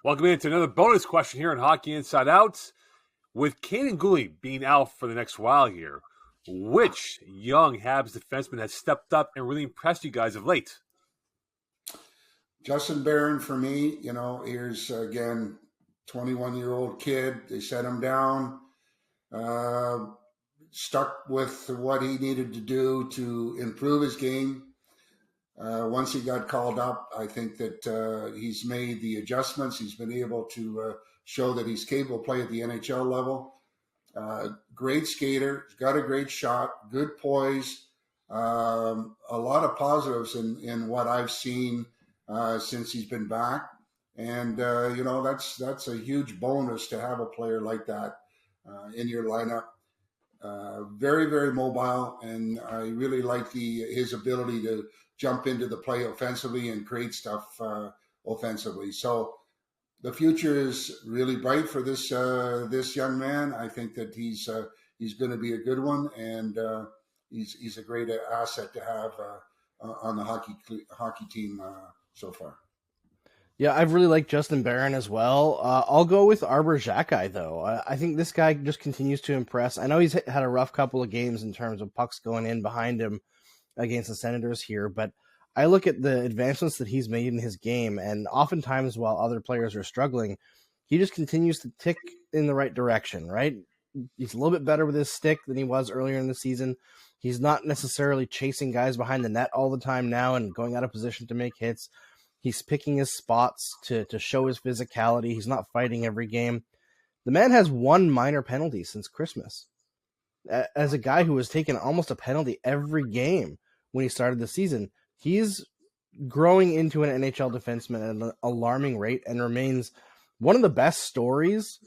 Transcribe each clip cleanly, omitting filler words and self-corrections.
Welcome into another bonus question here on Hockey Inside Out. With Kane and Gooley being out for the next while here, which young Habs defenseman has stepped up and really impressed you guys of late? Justin Barron for me. Here's, again, 21-year-old kid. They set him down, stuck with what he needed to do to improve his game. Once he got called up, I think that he's made the adjustments. He's been able to show that he's capable of play at the NHL level. Great skater, he's got a great shot, good poise. A lot of positives in what I've seen since he's been back. And, that's a huge bonus to have a player like that in your lineup. Very, very mobile, and I really like his ability to jump into the play offensively and create stuff offensively. So the future is really bright for this young man. I think that he's going to be a good one, and he's a great asset to have on the hockey team so far. Yeah, I've really liked Justin Barron as well. I'll go with Arber Xhekaj, though. I think this guy just continues to impress. I know he's had a rough couple of games in terms of pucks going in behind him against the Senators here, but I look at the advancements that he's made in his game, and oftentimes while other players are struggling, he just continues to tick in the right direction, right? He's a little bit better with his stick than he was earlier in the season. He's not necessarily chasing guys behind the net all the time now and going out of position to make hits. He's picking his spots to show his physicality. He's not fighting every game. The man has one minor penalty since Christmas. As a guy who has taken almost a penalty every game when he started the season, he's growing into an NHL defenseman at an alarming rate and remains one of the best stories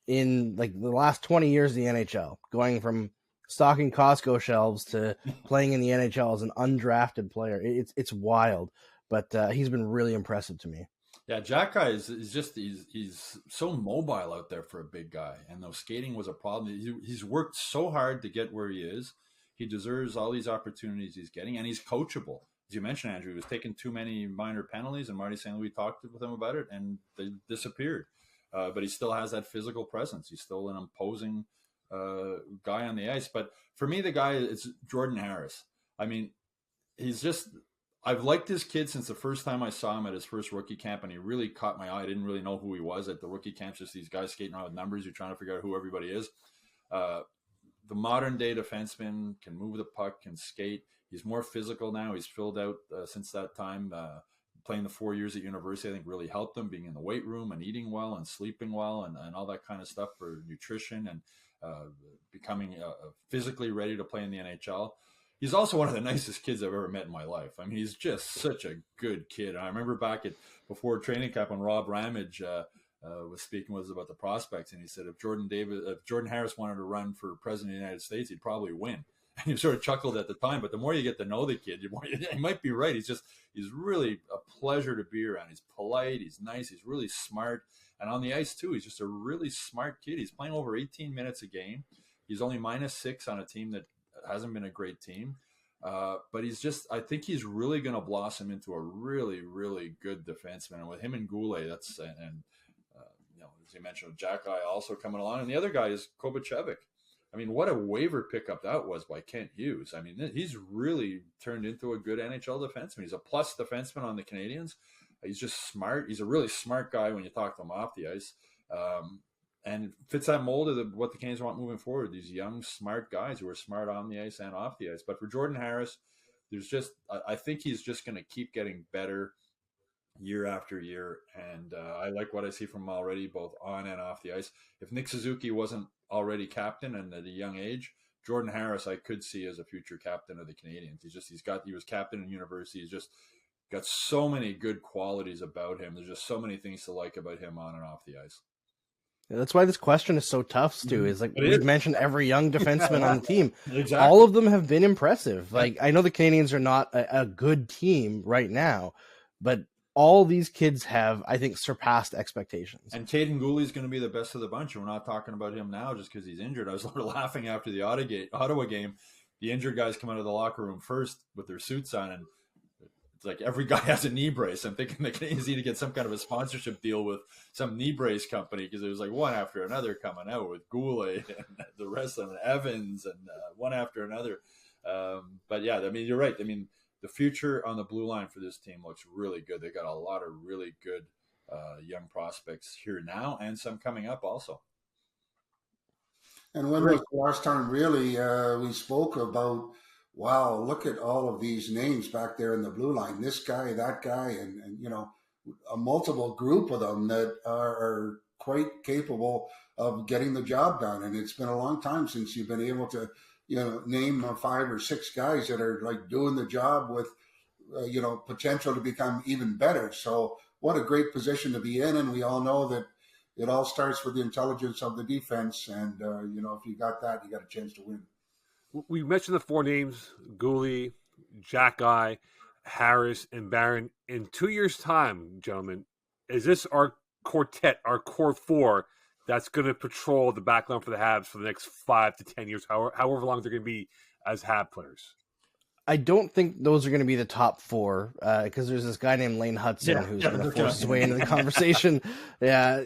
in the last 20 years of the NHL, going from stocking Costco shelves to playing in the NHL as an undrafted player. It's wild. But he's been really impressive to me. Yeah, Xhekaj he's so mobile out there for a big guy. And though skating was a problem, he's worked so hard to get where he is. He deserves all these opportunities he's getting, and he's coachable. As you mentioned, Andrew, he was taking too many minor penalties, and Marty St. Louis talked with him about it, and they disappeared. But he still has that physical presence. He's still an imposing guy on the ice. But for me, the guy is Jordan Harris. I mean, I've liked this kid since the first time I saw him at his first rookie camp, and he really caught my eye. I didn't really know who he was at the rookie camps, just these guys skating around with numbers. You're trying to figure out who everybody is. The modern-day defenseman can move the puck, can skate. He's more physical now. He's filled out since that time. Playing the 4 years at university, I think, really helped him, being in the weight room and eating well and sleeping well and all that kind of stuff for nutrition and becoming physically ready to play in the NHL. He's also one of the nicest kids I've ever met in my life. I mean, he's just such a good kid. And I remember back before training camp when Rob Ramage was speaking with us about the prospects, and he said if Jordan Harris wanted to run for president of the United States, he'd probably win. And he sort of chuckled at the time. But the more you get to know the kid, he might be right. He's really a pleasure to be around. He's polite. He's nice. He's really smart. And on the ice too, he's just a really smart kid. He's playing over 18 minutes a game. He's only -6 on a team that hasn't been a great team, but I think he's really going to blossom into a really, really good defenseman. And with him and Goulet, as you mentioned, Xhekaj also coming along, and the other guy is Kovacevic. I mean, what a waiver pickup that was by Kent Hughes. I mean, he's really turned into a good NHL defenseman. He's a plus defenseman on the Canadiens. He's just smart. He's a really smart guy when you talk to him off the ice. And fits that mold of what the Canadiens want moving forward. These young, smart guys who are smart on the ice and off the ice. But for Jordan Harris, I think he's just going to keep getting better year after year. And I like what I see from him already, both on and off the ice. If Nick Suzuki wasn't already captain and at a young age, Jordan Harris I could see as a future captain of the Canadiens. He was captain in university. He's just got so many good qualities about him. There's just so many things to like about him on and off the ice. That's why this question is so tough, Stu. Is we've mentioned every young defenseman on the team. Exactly. All of them have been impressive. I know the Canadiens are not a good team right now, but all these kids have, I think, surpassed expectations. And Caden Gooley is going to be the best of the bunch. We're not talking about him now just because he's injured. I was sort of laughing after the Ottawa game. The injured guys come out of the locker room first with their suits on, and it's like every guy has a knee brace. I'm thinking the Canadiens need to get some kind of a sponsorship deal with some knee brace company, because there was like one after another coming out with Goulet and the rest of them, Evans, and one after another. But yeah, I mean, you're right. I mean, the future on the blue line for this team looks really good. They got a lot of really good young prospects here now, and some coming up also. And when was the last time really we spoke about, wow, look at all of these names back there in the blue line, this guy, that guy, and you know, a multiple group of them that are quite capable of getting the job done. And it's been a long time since you've been able to, you know, name 5 or 6 guys that are like doing the job with, you know, potential to become even better. So what a great position to be in. And we all know that it all starts with the intelligence of the defense. And, you know, if you got that, you got a chance to win. We mentioned the 4 names, Goulet, Xhekaj, Harris, and Barron. In 2 years' time, gentlemen, is this our quartet, our core 4, that's going to patrol the back line for the Habs for the next 5 to 10 years, however long they're going to be as Hab players? I don't think those are going to be the top 4 because there's this guy named Lane Hutson who's going to force his way into the conversation. Yeah,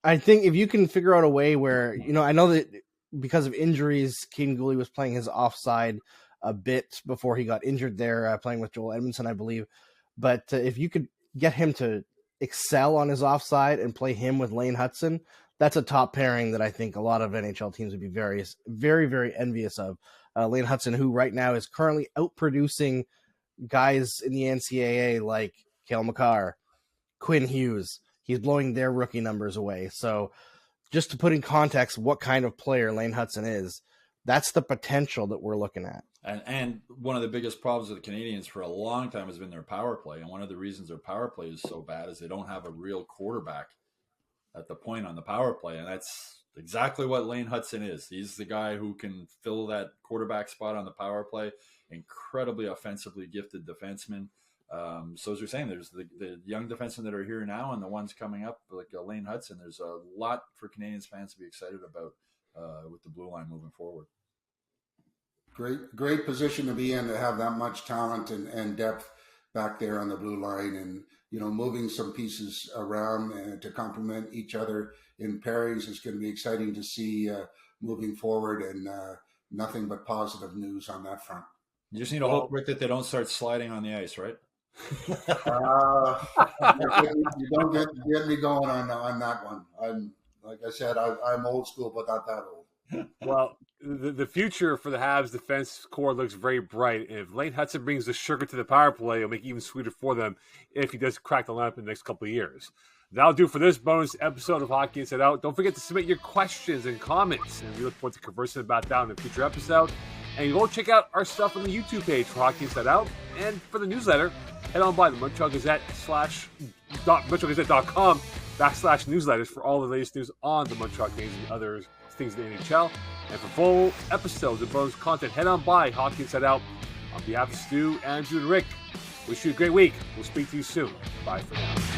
I think if you can figure out a way where, you know, I know that because of injuries, Caden Goulet was playing his offside a bit before he got injured there, playing with Joel Edmondson, I believe. But if you could get him to excel on his offside and play him with Lane Hutson, that's a top pairing that I think a lot of NHL teams would be very, very envious of. Lane Hutson, who right now is currently outproducing guys in the NCAA like Cale Makar, Quinn Hughes. He's blowing their rookie numbers away. So just to put in context what kind of player Lane Hutson is, that's the potential that we're looking at. And one of the biggest problems with the Canadiens for a long time has been their power play. And one of the reasons their power play is so bad is they don't have a real quarterback at the point on the power play. And that's exactly what Lane Hutson is. He's the guy who can fill that quarterback spot on the power play. Incredibly offensively gifted defenseman. So as you're saying, there's the young defensemen that are here now and the ones coming up, like Lane Hutson. There's a lot for Canadiens fans to be excited about with the blue line moving forward. Great position to be in, to have that much talent and depth back there on the blue line, and, you know, moving some pieces around to complement each other in pairings is going to be exciting to see moving forward, and nothing but positive news on that front. You just need to hope, Rick, that they don't start sliding on the ice, right? You don't get me going on that one. I'm, like I said, I'm old school, but not that old. Well, the future for the Habs defense core looks very bright. And if Lane Hutson brings the sugar to the power play, it'll make it even sweeter for them if he does crack the lineup in the next couple of years. That'll do for this bonus episode of Hockey Inside Out. Don't forget to submit your questions and comments, and we look forward to conversing about that in a future episode. And go check out our stuff on the YouTube page for Hockey Inside Out. And for the newsletter, head on by the Montreal Gazette /MontrealGazette.com/newsletters for all the latest news on the Montreal Canadiens and other things in the NHL. And for full episodes and bonus content, head on by Hockey Inside Out. On behalf of Stu, Andrew, and Rick, wish you a great week. We'll speak to you soon. Bye for now.